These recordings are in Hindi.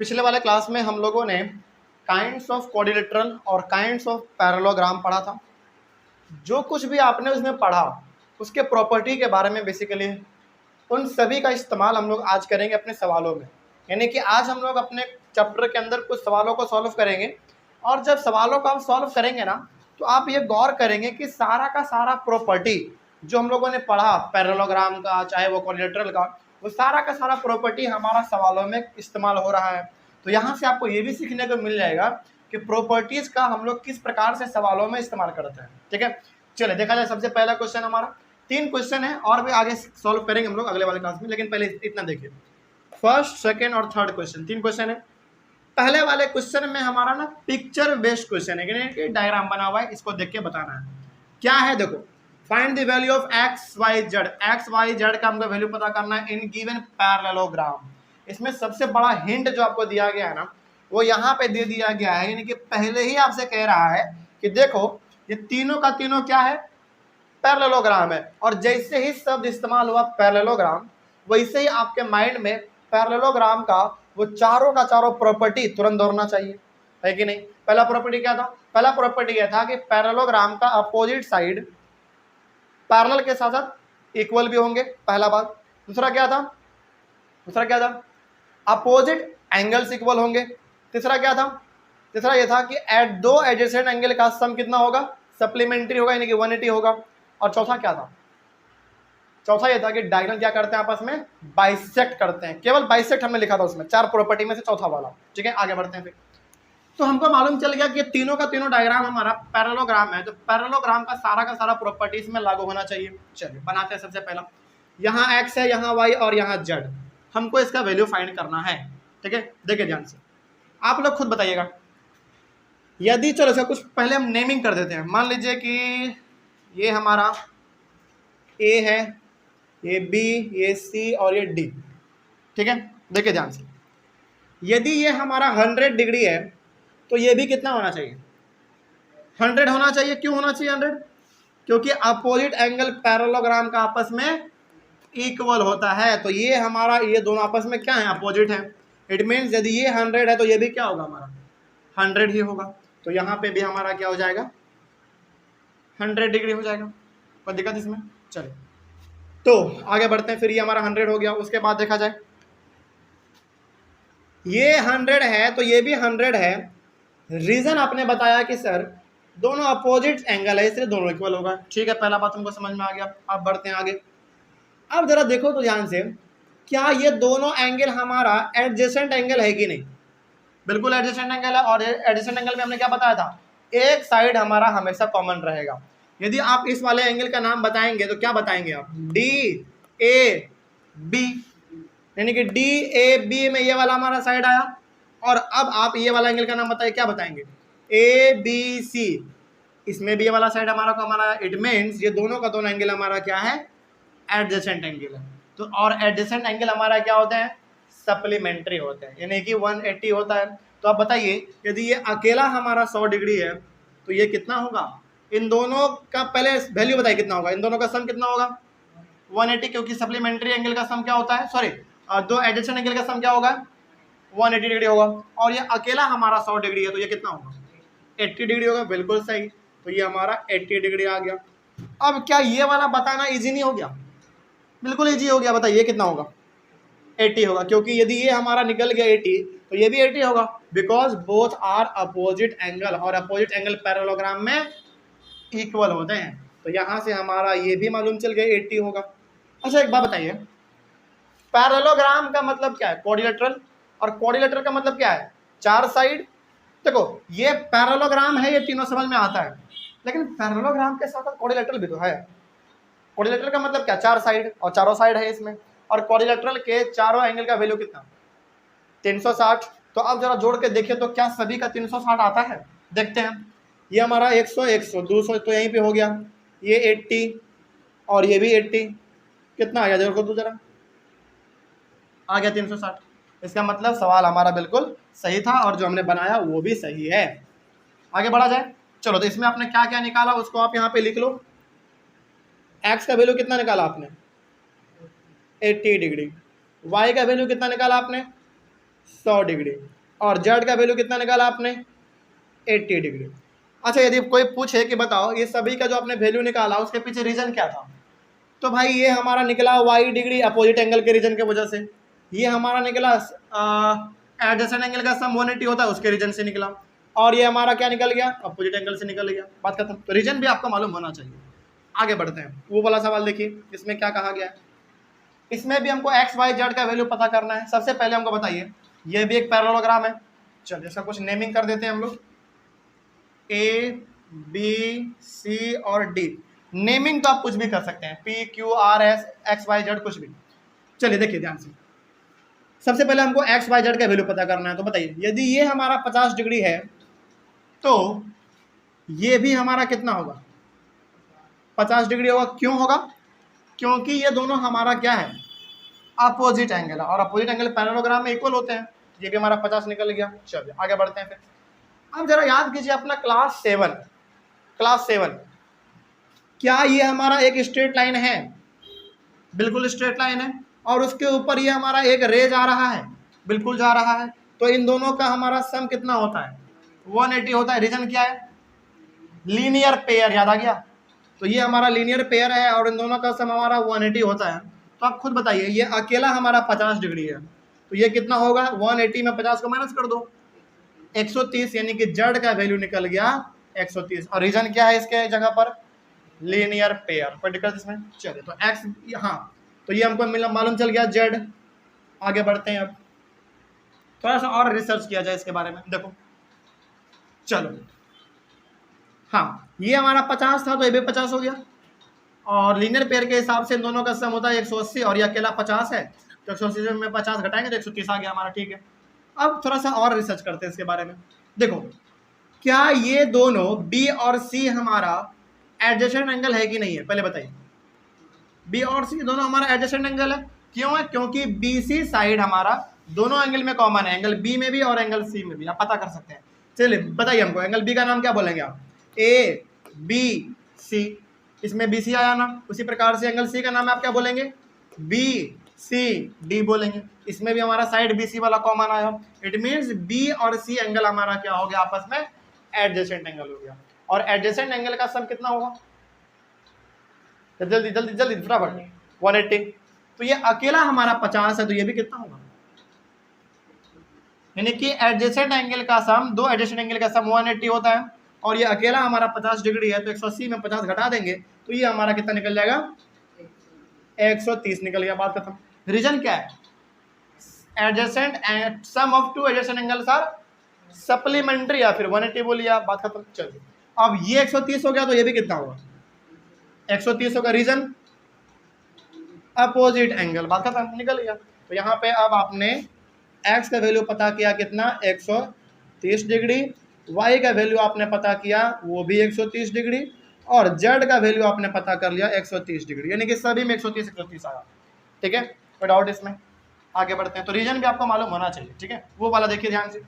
पिछले वाले क्लास में हम लोगों ने काइंड्स ऑफ क्वाड्रिलेटरल और काइंड्स ऑफ पैरेललोग्राम पढ़ा था। जो कुछ भी आपने उसमें पढ़ा उसके प्रॉपर्टी के बारे में बेसिकली उन सभी का इस्तेमाल हम लोग आज करेंगे अपने सवालों में। यानी कि आज हम लोग अपने चैप्टर के अंदर कुछ सवालों को सॉल्व करेंगे, और जब सवालों को आप सॉल्व करेंगे ना तो आप ये गौर करेंगे कि सारा का सारा प्रॉपर्टी जो हम लोगों ने पढ़ा पैरेललोग्राम का चाहे वो क्वाड्रिलेटरल का, वो सारा का सारा प्रॉपर्टी हमारा सवालों में इस्तेमाल हो रहा है। तो यहाँ से आपको ये भी सीखने को मिल जाएगा कि प्रॉपर्टीज का हम लोग किस प्रकार से सवालों में इस्तेमाल करते हैं। ठीक है, चलिए देखा जाए। सबसे पहला क्वेश्चन हमारा, 3 क्वेश्चन है और भी आगे सॉल्व करेंगे हम लोग अगले वाले क्लास में, लेकिन पहले इतना देखिए। फर्स्ट, सेकंड और थर्ड क्वेश्चन 3 क्वेश्चन है। पहले वाले क्वेश्चन में हमारा ना पिक्चर बेस्ड क्वेश्चन है, यानी कि डायग्राम बना हुआ है, इसको देख के बताना है क्या है। देखो, find the value of X Y Z. X Y Z का हमको वैल्यू पता करना है इन गिवन पैरेललोग्राम। इसमें सबसे बड़ा हिंट जो आपको दिया गया है ना वो यहाँ पे दे दिया गया है, यानी कि पहले ही आपसे कह रहा है कि देखो ये तीनों का तीनों क्या है, पैरेललोग्राम है। और जैसे ही शब्द इस्तेमाल हुआ पैरेललोग्राम, वैसे ही आपके माइंड में पैरेललोग्राम का वो चारों का चारों प्रॉपर्टी तुरंत दौड़ना चाहिए, है कि नहीं। पहला प्रॉपर्टी क्या था? पहला प्रॉपर्टी यह था कि पैरेललोग्राम का अपोजिट साइड पैरेलल के साथ साथ इक्वल भी होंगे, पहला बात। दूसरा क्या था? अपोजिट एंगल्स इक्वल होंगे। तीसरा क्या था? तीसरा यह था कि एट दो एडजेसेंट एंगल का सम कितना होगा? सप्लीमेंट्री होगा, यानी कि 180 होगा। और चौथा क्या था? चौथा यह था कि डायगोनल क्या करते हैं आपस में? बाइसेक्ट करते हैं। केवल बाइसेक्ट हमने लिखा था उसमें, 4 प्रॉपर्टी में से चौथा वाला। ठीक है, आगे बढ़ते हैं फिर। तो हमको मालूम चल गया कि तीनों का तीनों डायग्राम हमारा पैरेललोग्राम है, तो पैरेललोग्राम का सारा प्रॉपर्टी इसमें लागू होना चाहिए। चलिए बनाते हैं। सबसे पहला, यहाँ एक्स है, यहाँ वाई और यहाँ जेड, हमको इसका वैल्यू फाइंड करना है। ठीक है, देखिए ध्यान से, आप लोग खुद बताइएगा। यदि चलो इसका कुछ पहले हम नेमिंग कर देते हैं। मान लीजिए कि ये हमारा ए है, ये बी, ये सी और ये डी। ठीक है, देखिए ध्यान से, यदि ये हमारा 100 डिग्री है तो ये भी कितना होना चाहिए? 100 होना चाहिए। क्यों होना चाहिए 100? क्योंकि अपोजिट एंगल पैरेललोग्राम का आपस में इक्वल होता है। तो ये हमारा, ये दोनों आपस में क्या है? अपोजिट है। इट मीन्स यदि ये 100 है तो ये भी क्या होगा? हमारा 100 ही होगा। तो यहाँ पे भी हमारा क्या हो जाएगा? 100 डिग्री हो जाएगा। कोई दिक्कत इसमें? चलिए तो आगे बढ़ते हैं। फिर ये हमारा 100 हो गया। उसके बाद देखा जाए, ये 100 है तो ये भी 100 है। रीजन आपने बताया कि सर दोनों अपोजिट एंगल है इसलिए दोनों इक्वल होगा। ठीक है, पहला बात हमको समझ में आ गया। अब बढ़ते हैं आगे। अब जरा देखो तो ध्यान से, क्या ये दोनों एंगल हमारा एडजेसेंट एंगल है कि नहीं? बिल्कुल एडजेसेंट एंगल है। और एडजेसेंट एंगल में हमने क्या बताया था? एक साइड हमारा हमेशा कॉमन रहेगा। यदि आप इस वाले एंगल का नाम बताएंगे तो क्या बताएंगे आप? डी ए बी, यानी कि डी ए बी में ये वाला हमारा साइड आया। और अब आप ये वाला एंगल का नाम बताइए, क्या बताएंगे? ए बी सी, इसमें भी ये वाला साइड हमारा कॉमन आया। इट मीन्स ये दोनों का दोनों एंगल हमारा क्या है? एडजेसेंट एंगल है। तो और एडजेसेंट एंगल हमारा क्या होते हैं? सप्लीमेंट्री होते हैं, यानी कि 180 होता है। तो आप बताइए, यदि ये अकेला हमारा 100 डिग्री है तो ये कितना होगा? इन दोनों का पहले वैल्यू बताइए कितना होगा? इन दोनों का सम कितना होगा? 180, क्योंकि सप्लीमेंट्री एंगल का सम क्या होता है? सॉरी, दो एडजेसेंट एंगल का सम क्या होगा? 180 डिग्री होगा। और ये अकेला हमारा 100 डिग्री है तो ये कितना होगा? 80 डिग्री होगा। बिल्कुल सही, तो ये हमारा 80 डिग्री आ गया। अब क्या ये वाला बताना इजी नहीं हो गया? बिल्कुल इजी हो गया। बताइए कितना होगा? 80 होगा, क्योंकि यदि ये हमारा निकल गया 80 तो ये भी 80 होगा, because both are opposite angle, और अपोजिट एंगल पैरेललोग्राम में इक्वल होते हैं। तो यहाँ से हमारा ये भी मालूम चल गया 80 होगा। अच्छा एक बात बताइए, पैरेललोग्राम का मतलब क्या है? क्वाड्रिलेटरल। और क्वाड्रिलेटरल का मतलब क्या है? 4 साइड। देखो ये पैरेललोग्राम है, ये तीनों समझ में आता है, लेकिन पैरेललोग्राम के साथ साथ क्वाड्रिलेटरल भी तो है। क्वाड्रिलेटरल का मतलब क्या? 4 साइड, और चारों साइड है इसमें। और क्वाड्रिलेटरल के चारों एंगल का वैल्यू कितना? 360। तो अब जरा जोड़ के देखिए तो क्या सभी का 360 आता है? देखते हैं। ये हमारा 100 100 200 तो यहीं पे हो गया। ये 80 और ये भी 80, कितना आ गया? देखो तो जरा, आ गया 360। इसका मतलब सवाल हमारा बिल्कुल सही था और जो हमने बनाया वो भी सही है। आगे बढ़ा जाए। चलो तो इसमें आपने क्या क्या निकाला उसको आप यहाँ पे लिख लो। एक्स का वैल्यू कितना निकाला आपने? 80 डिग्री। वाई का वैल्यू कितना निकाला आपने? 100 डिग्री, और जेड का वैल्यू कितना निकाला आपने 80 डिग्री। अच्छा, यदि कोई पूछे कि बताओ ये सभी का जो आपने वैल्यू निकाला उसके पीछे रीजन क्या था, तो भाई ये हमारा निकला y डिग्री अपोजिट एंगल के रीजन की वजह से, ये हमारा निकला एडजेसेंट एंगल का सम 180 होता है उसके रीजन से निकला, और ये हमारा क्या निकल गया अपोजिट एंगल से निकल गया, बात खत्म। तो रीजन भी आपको मालूम होना चाहिए। आगे बढ़ते हैं, वो वाला सवाल देखिए इसमें क्या कहा गया है। इसमें भी हमको एक्स वाई जेड का वैल्यू पता करना है। सबसे पहले हमको बताइए, ये भी एक पैरेललोग्राम है, चलिए इसका कुछ नेमिंग कर देते हैं हम लोग, ए बी सी और डी। नेमिंग तो आप कुछ भी कर सकते हैं, P Q R S X Y Z कुछ भी। चलिए देखिए ध्यान से, सबसे पहले हमको एक्स वाई जेड का वैल्यू पता करना है। तो बताइए यदि ये हमारा 50 डिग्री है तो ये भी हमारा कितना होगा 50 डिग्री होगा। क्यों होगा? क्योंकि ये दोनों हमारा क्या है अपोजिट एंगल है, और अपोजिट एंगल पैरेललोग्राम में इक्वल होते हैं। ये भी हमारा 50 निकल गया। चलिए आगे बढ़ते हैं। फिर अब जरा याद कीजिए अपना क्लास 7, क्या ये हमारा एक स्ट्रेट लाइन है? बिल्कुल स्ट्रेट लाइन है, और उसके ऊपर ये हमारा एक रे जा रहा है, बिल्कुल जा रहा है। तो इन दोनों का हमारा सम कितना होता है 180 होता है। रीजन क्या है? लीनियर पेयर, याद आ गया। तो ये हमारा लीनियर पेयर है और इन दोनों का सम हमारा 180 होता है। तो आप खुद बताइए, ये अकेला हमारा 50 डिग्री है, तो ये कितना होगा 180 में 50 को माइनस कर दो 130, यानी कि जेड का वैल्यू निकल गया 130। और रीजन क्या है इसके जगह पर? Linear pair. कोई दिक्कत इसमें? चलिए तो एक्स, हाँ तो ये हमको मालूम चल गया जेड। आगे बढ़ते हैं, अब थोड़ा सा और रिसर्च किया जाए इसके बारे में। देखो चलो, हाँ ये हमारा 50 था तो ये भी 50 हो गया, और लीनियर पेयर के हिसाब से इन दोनों का सम होता है 180, और ये अकेला 50 है तो 180 में 50 घटाएंगे तो 130 आ गया हमारा। ठीक है, अब थोड़ा सा और रिसर्च करते हैं इसके बारे में। देखो, क्या ये दोनों बी और सी हमारा एडजेसेंट एंगल है कि नहीं है? पहले बताइए, बी और सी दोनों हमारा एडजेसेंट एंगल है। क्यों है? क्योंकि बी सी साइड हमारा दोनों एंगल में कॉमन है, एंगल बी में भी और एंगल सी में भी। आप पता कर सकते हैं। चलिए बताइए हमको, एंगल बी का नाम क्या बोलेंगे आप? ए बी सी, इसमें बी सी आया ना। उसी प्रकार से एंगल सी का नाम आप क्या बोलेंगे? बी सी डी बोलेंगे। इसमें भी हमारा साइड बी सी वाला कॉमन आया। इट मीन्स बी और सी एंगल हमारा क्या हो गया आपस में? एडजेसेंट एंगल हो गया। और एडजेसेंट एंगल का सम कितना होगा? जल्दी जल्दी जल्दी फटाफट 180। तो ये अकेला हमारा 50 है, तो ये भी कितना होगा? यानी कि एडजेसेंट एंगल का सम, दो एडजेसेंट एंगल का सम 180 होता है, और ये अकेला हमारा 50 डिग्री है, तो 180 में 50 घटा देंगे तो ये हमारा कितना निकल जाएगा? 130 निकल गया, बात खत्म। रीजन क्या है? Adjacent sum of two adjacent angles are supplementary, या फिर 180 बोलिए, बात खत्म। चलिए अब ये 130 हो गया, तो ये भी कितना होगा? 130 होगा। रीजन अपोजिट एंगल, बात खत्म, निकल गया। तो यहाँ पे अब आपने x का वैल्यू पता किया कितना 130 डिग्री, y का वैल्यू आपने पता किया वो भी 130 डिग्री, और z का वैल्यू आपने पता कर लिया 130 डिग्री, यानी कि सभी में 130 आया। ठीक है, कोई डाउट इसमें? आगे बढ़ते हैं। तो रीजन भी आपको मालूम होना चाहिए। ठीक है, वो वाला देखिए ध्यान से।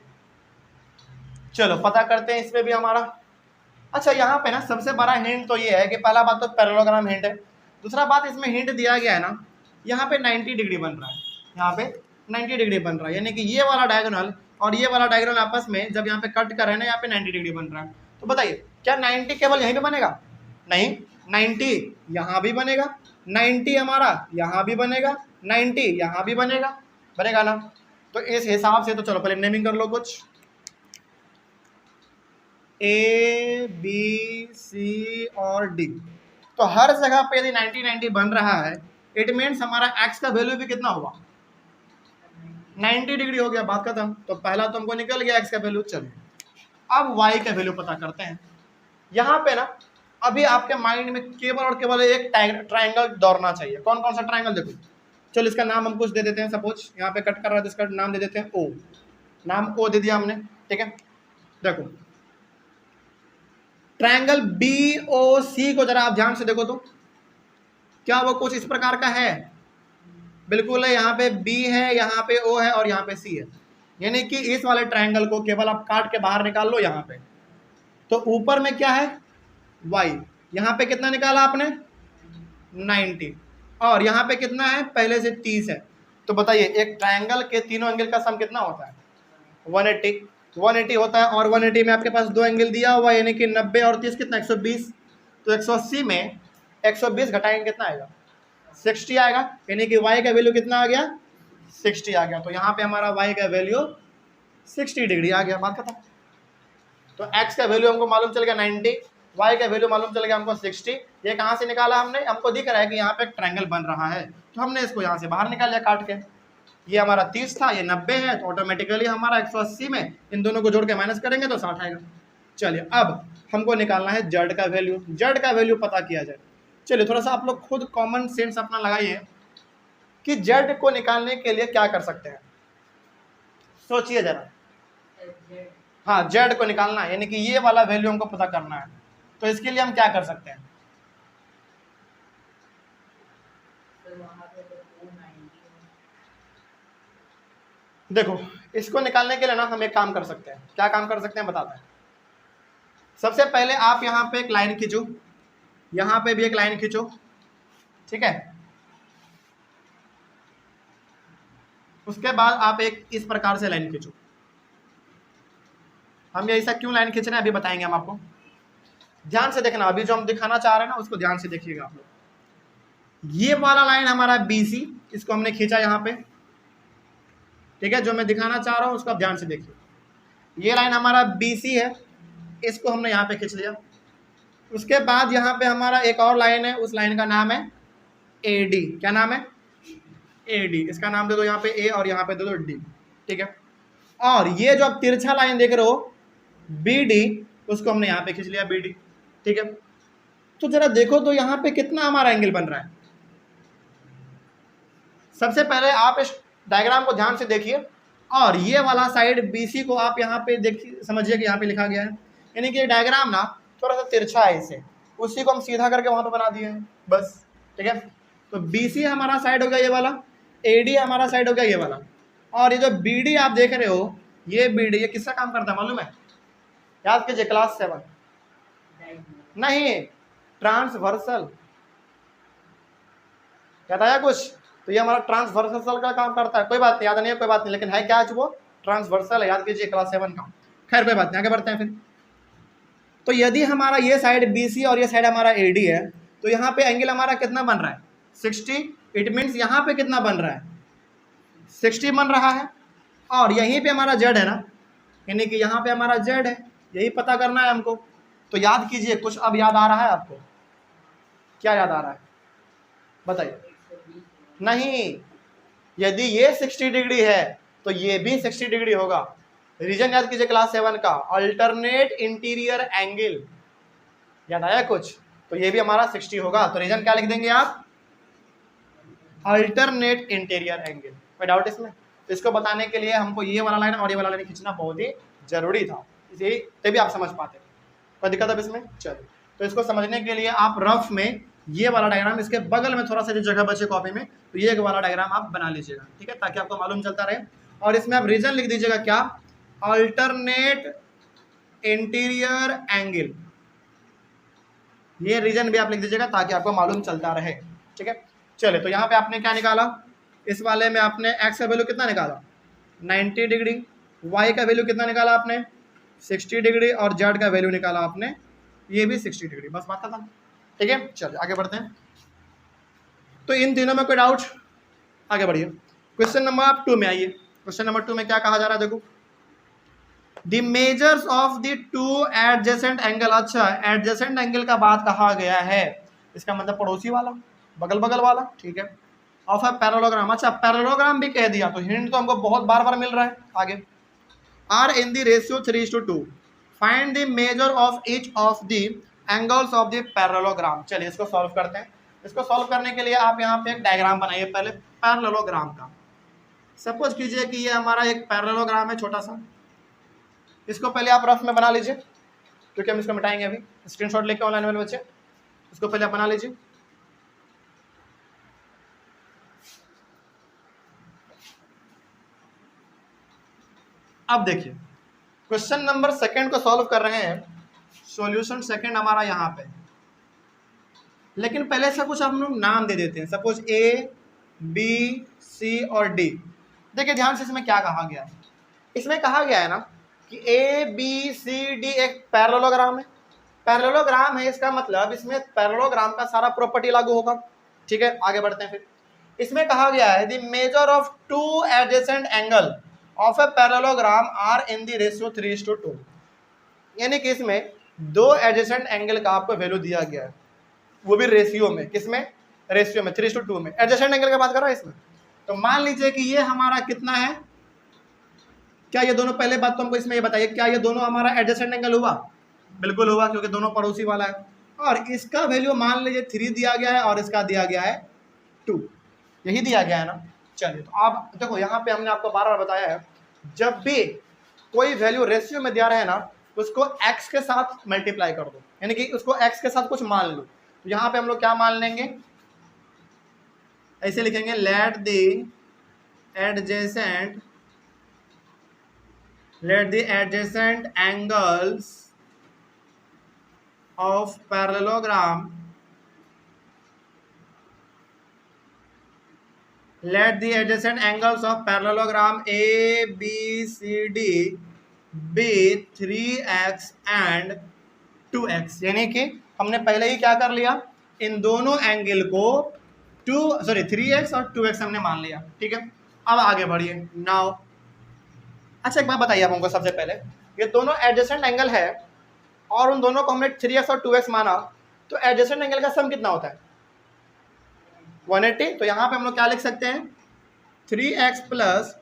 चलो पता करते हैं इसमें भी हमारा। अच्छा, यहाँ पे ना सबसे बड़ा हिंट तो ये है कि पहला बात तो पैरेललोग्राम हिंट है। दूसरा बात इसमें हिंट दिया गया है ना, यहाँ पे 90 डिग्री बन रहा है, यहाँ पे 90 डिग्री बन रहा है, यानी कि ये वाला डायगोनल और ये वाला डायगोनल आपस में जब यहाँ पे कट कर रहे हैं ना, यहाँ पे 90 डिग्री बन रहा है। तो बताइए क्या 90 केवल यहीं पे बनेगा? नहीं, 90 यहाँ भी बनेगा, 90 हमारा यहाँ भी बनेगा, 90 यहाँ भी बनेगा, बनेगा ना। तो इस हिसाब से तो चलो पहले नेमिंग कर लो कुछ, ए बी सी और डी। तो हर जगह पे यदि 90 बन रहा है, इट मीन्स हमारा x का वैल्यू भी कितना होगा? 90 डिग्री हो गया, बात खत्म। तो पहला तो हमको निकल गया x का वैल्यू। चलिए अब y का वैल्यू पता करते हैं। यहाँ पे ना अभी आपके माइंड में केवल और केवल एक ट्राइंगल दौड़ना चाहिए। कौन कौन सा ट्राइंगल? देखो, चलो इसका नाम हम कुछ दे देते हैं। सपोज यहाँ पे कट कर रहा है तो इसका नाम दे देते हैं O, नाम O दे दिया हमने। ठीक है, देखो ट्रायंगल BOC को जरा आप ध्यान से देखो तो क्या वो कुछ इस प्रकार का है? बिल्कुल है, यहाँ पे B है, यहाँ पे O है और यहाँ पे C है। यानी कि इस वाले ट्रायंगल को केवल आप काट के बाहर निकाल लो यहाँ पे। तो ऊपर में क्या है? Y। यहाँ पे कितना निकाला आपने? 90। और यहाँ पे कितना है? पहले से 30 है। तो बताइए एक ट्रायंगल के तीनों एंगल का सम कितना होता है? 180 होता है, और 180 में आपके पास दो एंगल दिया हुआ है, यानी कि 90 और 30 कितना 120। तो 180 में 120 घटाएंगे कितना आएगा? 60 आएगा, यानी कि y का वैल्यू कितना आ गया? 60 आ गया। तो यहाँ पे हमारा y का वैल्यू 60 डिग्री आ गया, बात खत्म। तो x का वैल्यू हमको मालूम चल गया 90, y का वैल्यू मालूम चल गया हमको 60। ये कहाँ से निकाला हमने? हमको दिख रहा है कि यहाँ पे एक ट्रायंगल बन रहा है, तो हमने इसको यहाँ से बाहर निकाल लिया काट के। ये हमारा 30 था, ये 90 है, तो ऑटोमेटिकली हमारा 180 में इन दोनों को जोड़ के माइनस करेंगे तो 60 आएगा। चलिए अब हमको निकालना है जेड का वैल्यू। जेड का वैल्यू पता किया जाए। चलिए थोड़ा सा आप लोग खुद कॉमन सेंस अपना लगाइए कि जेड को निकालने के लिए क्या कर सकते हैं, सोचिए जरा। हाँ, जेड को निकालना है, यानी कि ये वाला वैल्यू हमको पता करना है, तो इसके लिए हम क्या कर सकते हैं? देखो इसको निकालने के लिए ना हम एक काम कर सकते हैं। क्या काम कर सकते हैं बताते हैं। सबसे पहले आप यहाँ पे एक लाइन खींचो, यहाँ पे भी एक लाइन खींचो, ठीक है। उसके बाद आप एक इस प्रकार से लाइन खींचो। हम ये ऐसा क्यों लाइन खींच रहे हैं अभी बताएंगे हम आपको, ध्यान से देखना। अभी जो हम दिखाना चाह रहे हैं ना उसको ध्यान से देखिएगा आप लोग। ये वाला लाइन हमारा BC, इसको हमने खींचा यहाँ पे, ठीक है। जो मैं दिखाना चाह रहा हूँ उसको आप ध्यान से देखिए। ये लाइन हमारा BC है, इसको हमने यहाँ पे खींच लिया। उसके बाद यहाँ पे हमारा एक और लाइन है, उस लाइन का नाम है AD। क्या नाम है? AD। इसका नाम दे दो यहाँ पे A और यहाँ पे दे दो D, ठीक है। और ये जो आप तिरछा लाइन देख रहे हो BD, उसको हमने यहाँ पे खींच लिया BD, ठीक है। तो जरा देखो तो यहाँ पे कितना हमारा एंगल बन रहा है। सबसे पहले आप इस डायग्राम को ध्यान से देखिए, और ये वाला साइड BC को आप यहाँ पे देखिए, समझिए कि यहाँ पे लिखा गया है, यानी कि डायग्राम ना थोड़ा सा तिरछा है, इसे उसी को हम सीधा करके वहां पे बना दिए हैं बस, ठीक है। तो BC हमारा साइड हो गया ये वाला, AD हमारा साइड हो गया ये वाला, और ये जो BD आप देख रहे हो, ये BD ये किसका काम करता है मालूम है? याद कीजिए क्लास 7 नहीं, ट्रांसवर्सल। याद आया कुछ? तो ये हमारा ट्रांसवर्सल का काम करता है। कोई बात नहीं, याद नहीं है कोई बात नहीं, लेकिन है क्या आज वो ट्रांसवर्सल है, याद कीजिए क्लास 7 का। खैर कोई बात नहीं, आगे बढ़ते हैं फिर। तो यदि हमारा ये साइड BC और ये साइड हमारा AD है, तो यहाँ पे एंगल हमारा कितना बन रहा है? 60। इट मीन्स यहाँ पे कितना बन रहा है? 60 बन रहा है। और यहीं पे हमारा Z है ना, यानी कि यहाँ पे हमारा Z है, यही पता करना है हमको। तो याद कीजिए, कुछ अब याद आ रहा है आपको? क्या याद आ रहा है बताइए? नहीं, यदि ये 60 डिग्री है तो ये भी 60 डिग्री होगा। रीजन याद कीजिए क्लास 7 का, अल्टरनेट इंटीरियर एंगल। याद आया कुछ? तो ये भी हमारा 60 होगा। तो रीजन क्या लिख देंगे आप? Alternate interior angle. कोई डाउट इसमें? तो इसको बताने के लिए हमको ये वाला लाइन और ये वाला लाइन खींचना बहुत ही जरूरी था, इसे तभी आप समझ पाते। कोई दिक्कत है इसमें? चलिए, तो इसको समझने के लिए आप रफ में ये वाला डायग्राम, इसके बगल में थोड़ा सा जो जगह बचे कॉपी में, तो ये वाला डायग्राम आप बना लीजिएगा, ठीक है, ताकि आपको मालूम चलता रहे। और इसमें आप रीजन लिख दीजिएगा क्या? Alternate interior angle. ये रीजन भी आप लिख दीजिएगा ताकि आपको मालूम चलता रहे, ठीक है। चलिए, तो यहाँ पे आपने क्या निकाला? इस वाले में आपने x का वैल्यू कितना निकाला? 90 डिग्री। y का वैल्यू कितना निकाला आपने? 60 डिग्री। और z का वैल्यू निकाला आपने, ये भी 60 डिग्री। बस बात खत्म, ठीक है। चलिए आगे बढ़ते हैं। तो इन तीनों में कोई डाउट? आगे बढ़िए। क्वेश्चन नंबर 2 में आइए। क्वेश्चन नंबर 2 में क्या कहा जा रहा है देखो, the measures of the two adjacent angle. अच्छा, एडजेसेंट एंगल का बात कहा गया है, इसका मतलब पड़ोसी वाला, बगल बगल वाला, ठीक है। Of a parallelogram. अच्छा, पैरेललोग्राम भी कह दिया, तो हिंट तो हमको बहुत बार बार मिल रहा है। आगे, are in the ratio 3:2। Find the measure of each of the angles of the parallelogram. चलिए इसको सॉल्व करते हैं। इसको सॉल्व करने के लिए आप यहाँ पे एक डायग्राम बनाइए पहले पैरेललोग्राम का। सपोज कीजिए कि ये हमारा एक पैरेललोग्राम है छोटा सा, इसको पहले आप रफ में बना लीजिए, क्योंकि हम इसको मिटाएंगे अभी। स्क्रीनशॉट लेके ऑनलाइन वाले बच्चे इसको पहले आप बना लीजिए। अब देखिए, क्वेश्चन नंबर 2 को सॉल्व कर रहे हैं। सॉल्यूशन 2 हमारा यहाँ पे, लेकिन पहले से कुछ हम लोग नाम दे देते हैं। सपोज A, बी, सी और डी। देखिए ध्यान से इसमें क्या कहा गया है। इसमें कहा गया है ना कि ए बी सी डी एक पैरेललोग्राम है। पैरेललोग्राम है, इसका मतलब इसमें पैरेललोग्राम का सारा प्रॉपर्टी लागू होगा। ठीक है, आगे बढ़ते हैं। फिर इसमें कहा गया है the measure of two adjacent angle of a parallelogram are in the ratio 3:2, यानी कि इसमें दो एडजेसेंट एंगल का आपको वैल्यू दिया गया है, वो भी रेशियो में। किसमें? रेशियो में, 3:2 में। एडजेसेंट एंगल की बात कर रहा है इसमें। तो मान लीजिए कि ये हमारा कितना है, क्या ये दोनों, पहले बात तो हमको इसमें ये बताइए, क्या ये दोनों हमारा एडजेसेंट एंगल हुआ? बिल्कुल हुआ, क्योंकि दोनों पड़ोसी वाला है। और इसका वैल्यू मान लीजिए 3 दिया गया है और इसका दिया गया है 2, यही दिया गया है ना। चलिए, तो आप देखो यहाँ पे हमने आपको बार बार बताया है, जब भी कोई वैल्यू रेशियो में दिया रहे ना, उसको x के साथ मल्टीप्लाई कर दो, यानी कि उसको x के साथ कुछ मान लो। तो यहाँ पे हम लोग क्या मान लेंगे, ऐसे लिखेंगे, let the adjacent angles of parallelogram, let the adjacent angles of parallelogram A, B, C, D be 3x and 2x, यानी कि हमने पहले ही क्या कर लिया, इन दोनों एंगल को 3x और 2x हमने मान लिया। ठीक है, अब आगे बढ़िए नाउ। अच्छा एक बात बताइए आप हमको, सबसे पहले ये दोनों एडजेसेंट एंगल है और उन दोनों को हमने 3x और 2x माना, तो एडजेसेंट एंगल का सम कितना होता है? 180। तो यहाँ पे हम लोग क्या लिख सकते हैं, 3x plus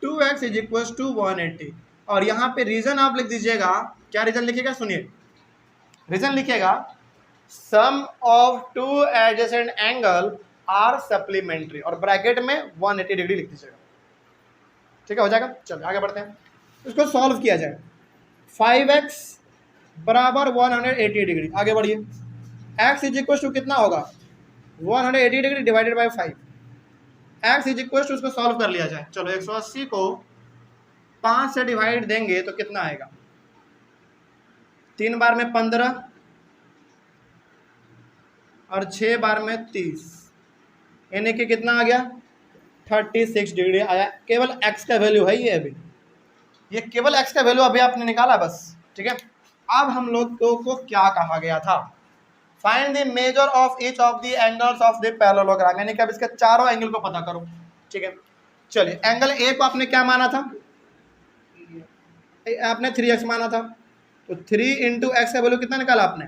2x is equal to 180। और यहाँ पे रीजन आप लिख दीजिएगा, क्या रीजन लिखिएगा, सुनिए, रीजन लिखिएगा, sum of two adjacent angle are supplementary, और ब्रैकेट में 180 डिग्री लिख दीजिएगा। ठीक है, हो जाएगा। चलो आगे बढ़ते हैं, इसको सॉल्व किया जाए। 5x बराबर 180 डिग्री, आगे बढ़िए। x इज इक्वल टू कितना होगा, 180 degree divided by 5। x is equal to, उसको सॉल्व कर लिया जाए। चलो 180 को 5 से डिवाइड देंगे तो कितना आएगा, 3 बार में 15 और 6 बार में 30, यानी कि कितना आ गया, 36 डिग्री आया। केवल x का वैल्यू है ये, अभी ये केवल x का वैल्यू अभी आपने निकाला बस। ठीक है, अब हम लोग को क्या कहा गया था, find the measure of each of the angles of the parallelogram, यानी कि अब इसके चारों एंगल को पता करो। ठीक है, चलिए एंगल ए को आपने क्या माना था, आपने 3x माना था, तो 3 इंटू एक्स का वैल्यू कितना निकाला आपने,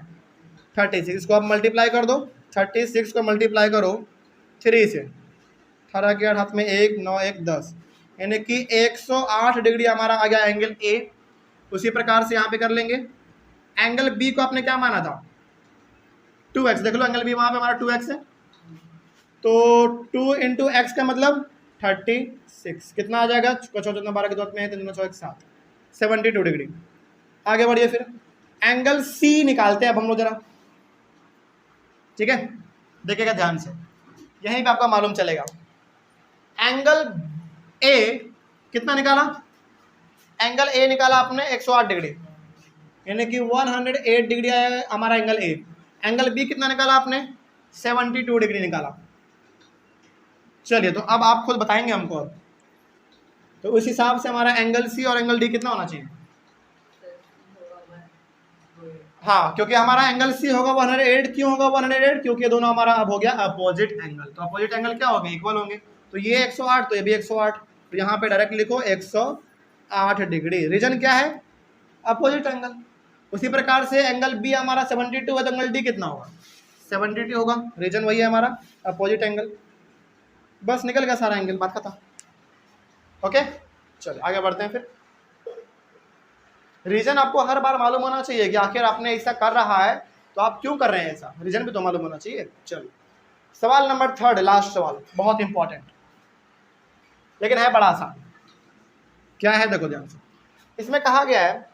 36। इसको आप मल्टीप्लाई कर दो, 36 को मल्टीप्लाई करो 3 से, 18 के 8 हाथ में 1, 9 1 10, यानी कि 108 डिग्री हमारा आ गया एंगल ए। उसी प्रकार से यहाँ पे कर लेंगे। एंगल बी को आपने क्या माना था, 2x, देख लो एंगल बी वहाँ पे हमारा 2x है, तो 2 इंटू एक्स का मतलब 36, कितना आ जाएगा, 12 के दो में 3 6 7, 72 डिग्री। आगे बढ़िए, फिर एंगल सी निकालते हैं अब हम लोग जरा। ठीक है, देखिएगा ध्यान से, यहीं पे आपका मालूम चलेगा। एंगल ए कितना निकाला, एंगल ए निकाला आपने 108 डिग्री, यानी कि 108 डिग्री आया हमारा एंगल ए। एंगल बी कितना निकाला आपने, 72 डिग्री निकाला। चलिए, तो अब आप खुद बताएंगे हमको, तो उस हिसाब से हमारा एंगल सी और एंगल डी कितना होना चाहिए। हाँ, क्योंकि हमारा एंगल सी होगा 108, क्यों होगा 108, क्योंकि दोनों हमारा अब हो गया अपोजिट एंगल। तो अपोजिट एंगल क्या होंगे, इक्वल होंगे। तो ये 108 तो ये भी 108, तो यहाँ पे डायरेक्ट लिखो 108 डिग्री। रीजन क्या है, अपोजिट एंगल। उसी प्रकार से एंगल बी हमारा 72 है, तो एंगल डी कितना होगा, 72 होगा। रीजन वही है हमारा, अपोजिट एंगल। बस निकल गया सारा एंगल, बात खत्म। ओके, चलो आगे बढ़ते हैं। फिर रीजन आपको हर बार मालूम होना चाहिए कि आखिर आपने ऐसा कर रहा है तो आप क्यों कर रहे हैं ऐसा, रीजन भी तो मालूम होना चाहिए। चलो सवाल नंबर 3, लास्ट सवाल, बहुत इंपॉर्टेंट लेकिन है बड़ा आसान। क्या है, देखो ध्यान से। इसमें कहा गया है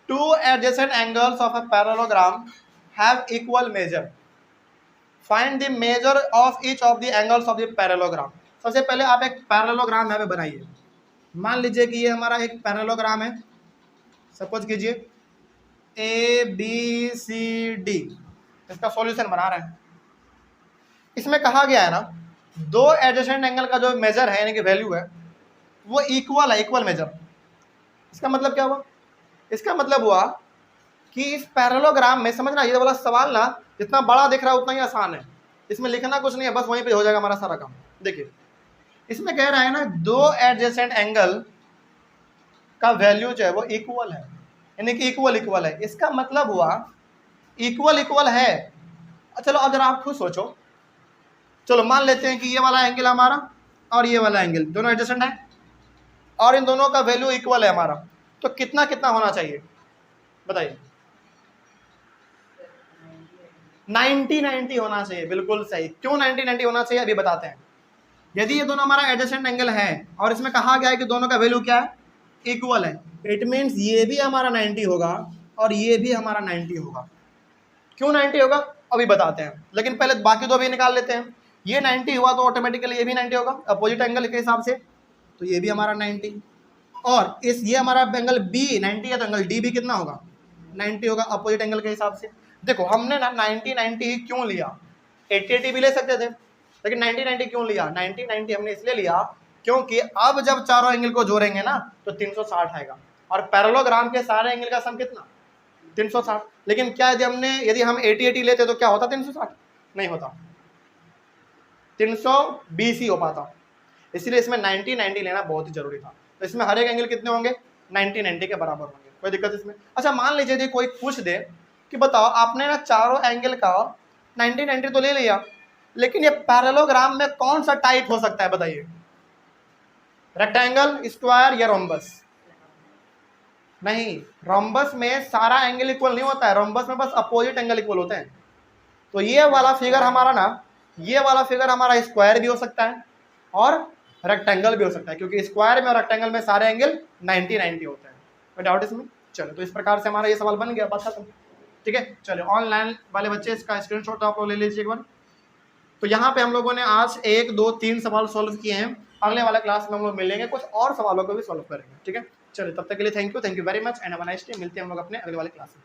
to adjacent angles of a parallelogram have equal major, find the measure of each of the angles of the parallelogram. सबसे पहले आप एक पैरेललोग्राम यहाँ पे बनाइए। मान लीजिए कि ये हमारा एक पैरेललोग्राम है, सपोज कीजिए ए बी सी डी, इसका सॉल्यूशन बना रहे हैं। इसमें कहा गया है ना दो एडजेसेंट एंगल का जो मेजर है यानी कि वैल्यू है वो इक्वल है, इक्वल मेजर। इसका मतलब क्या हुआ? इसका मतलब हुआ कि इस पैरेललोग्राम में, समझना ये वाला सवाल ना जितना बड़ा दिख रहा है उतना ही आसान है, इसमें लिखना कुछ नहीं है, बस वहीं पे हो जाएगा हमारा सारा काम। देखिए इसमें कह रहा है ना दो एडजेसेंट एंगल का वैल्यू जो है वो इक्वल है, यानी कि इक्वल इक्वल है। इसका मतलब हुआ इक्वल इक्वल है। चलो अब जरा आप खुद सोचो, चलो मान लेते हैं कि ये वाला एंगल हमारा और ये वाला एंगल दोनों एडजेसेंट है और इन दोनों का वैल्यू इक्वल है हमारा, तो कितना कितना होना चाहिए बताइए? 90-90 होना चाहिए, बिल्कुल सही। क्यों 90-90 होना चाहिए अभी बताते हैं। यदि ये दोनों हमारा एडजेसेंट एंगल है और इसमें कहा गया है कि दोनों का वैल्यू क्या है, इक्वल है, इट मीन्स ये भी हमारा 90 होगा और ये भी हमारा 90 होगा। क्यों 90 होगा अभी बताते हैं, लेकिन पहले बाकी दो भी निकाल लेते हैं। ये 90 हुआ तो ऑटोमेटिकली ये भी 90 होगा अपोजिट एंगल के हिसाब से, तो ये भी हमारा 90, और इस ये हमारा एंगल बी 90 है तो एंगल डी भी कितना होगा, 90 होगा अपोजिट एंगल के हिसाब से। देखो हमने ना 90-90 ही क्यों लिया, 80-80 भी ले सकते थे, लेकिन 90-90 क्यों लिया? 90-90 हमने इसलिए लिया क्योंकि अब जब चारों एंगल को जोड़ेंगे ना तो 360 आएगा, और पैरेललोग्राम के सारे एंगल का सम कितना, 360। लेकिन क्या यदि हम 80-80 लेते तो क्या होता, 360 नहीं होता, 320 ही हो पाता। इसलिए इसमें 90-90 लेना बहुत ही जरूरी था। तो इसमें हर एक एंगल कितने होंगे, 90-90 के बराबर होंगे, कोई दिक्कत इसमें? अच्छा मान लीजिए यदि कोई पूछ दे कि बताओ आपने ना चारों एंगल का 90-90 तो ले लिया, लेकिन ये पैरेललोग्राम में कौन सा टाइप हो सकता है बताइए? रेक्टेंगल, स्क्वायर या रोम्बस? नहीं, रोम्बस में सारा एंगल इक्वल नहीं होता है, रोम्बस में बस अपोजिट एंगल इक्वल होते हैं। तो ये वाला फिगर हमारा ना, ये वाला फिगर हमारा स्क्वायर भी हो सकता है और रेक्टेंगल भी हो सकता है, क्योंकि स्क्वायर में और रेक्टेंगल में सारे एंगल 90-90 होते हैं। कोई डाउट इसमें? चलो तो इस प्रकार से हमारा ये सवाल बन गया, बात खत्म। ठीक है, चलो ऑनलाइन वाले बच्चे इसका स्क्रीनशॉट आप लोग ले लीजिए एक बार। तो यहाँ पे हम लोगों ने आज 1, 2, 3 सवाल सॉल्व किए हैं। अगले वाला क्लास में हम लोग मिलेंगे, कुछ और सवालों को भी सॉल्व करेंगे। ठीक है, चलिए तब तक के लिए thank you very much and have a nice day. मिलते हैं हम लोग अपने अगले वाले क्लास में।